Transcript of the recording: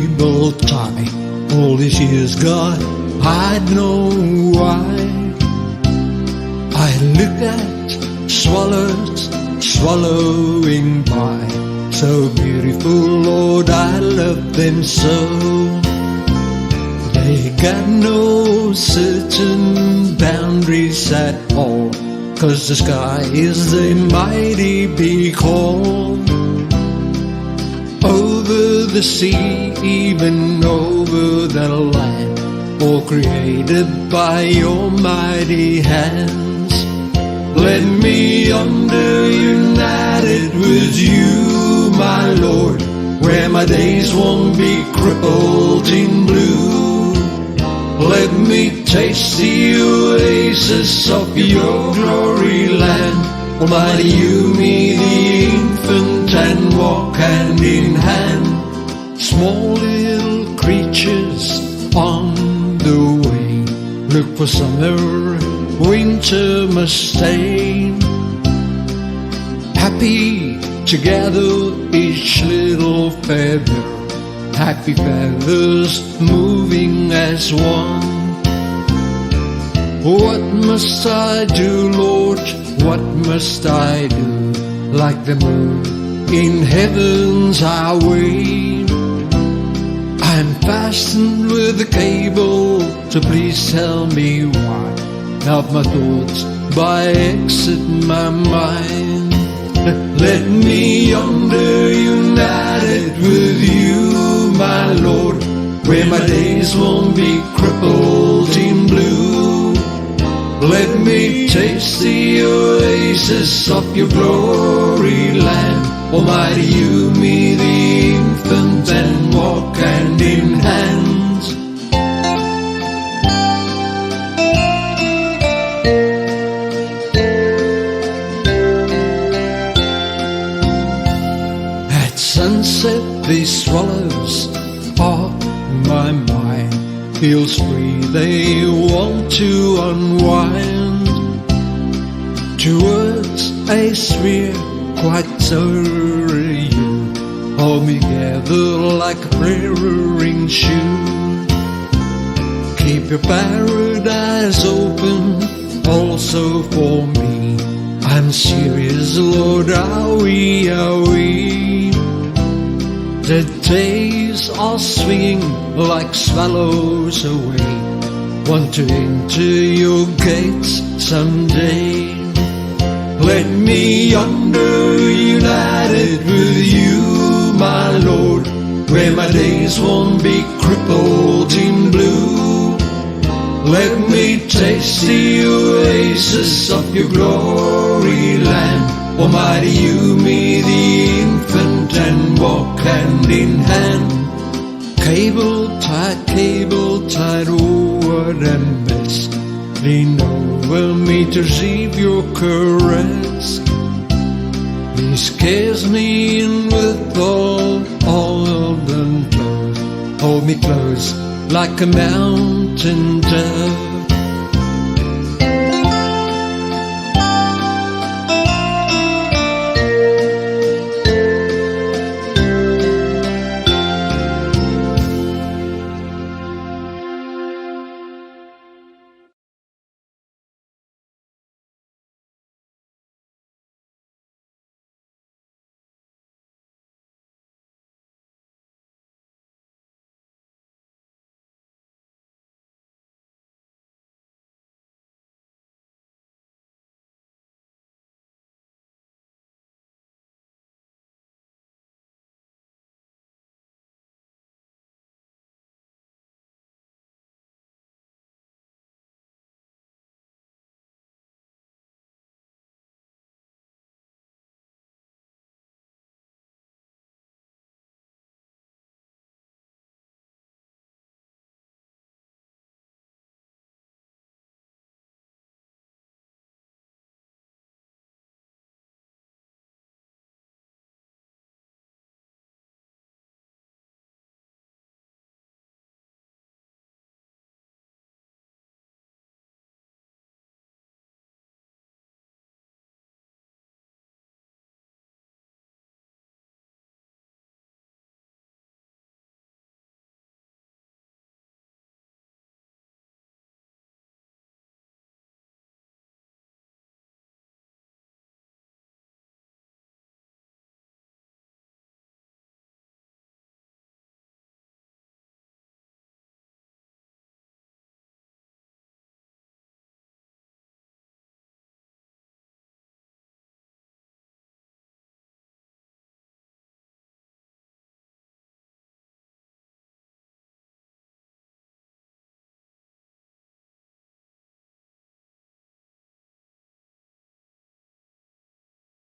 cable tie. All these years, God, I know why. I look at swallows swallowing by. So beautiful, Lord, I love them so. They got no certain boundaries at all, 'cause the sky is a mighty big hall. Over the sea, even over the land, all created by your mighty hands. Let me under united with you, my Lord, where my days won't be crippled in blue. Let me taste the oasis of your glory land. Almighty, you, me, the infant, and walk hand in hand. Small little creatures on the way, look for summer, winter must stay. Happy together, each little feather, happy feathers moving as one. What must I do, Lord? What must I do? Like the moon in heaven's highway, I'm fastened with a cable, so please tell me why. Help my thoughts by exit my mind. Let me under united with you, my Lord, where my days won't be crippled in blue. Let me taste the oasis of your glory land. Almighty, you, me, the infant, and walk hand in hand. At sunset, these swallows off my mind feels free, they want to unwind. Towards a sphere quite over you, hold me together like a prayer-ring shoe. Keep your paradise open also for me. I'm serious, Lord, are we? The days are swinging like swallows away, want to enter your gates someday. Let me under united with you, my Lord, where my days won't be crippled in blue. Let me taste the oasis of your glory land. Almighty, you, me, the infant, and walk hand in hand. Cable tied, oh what a mess. Lean over me to receive your caress. He scares me in with all of them close. Hold me close like a mountain dove.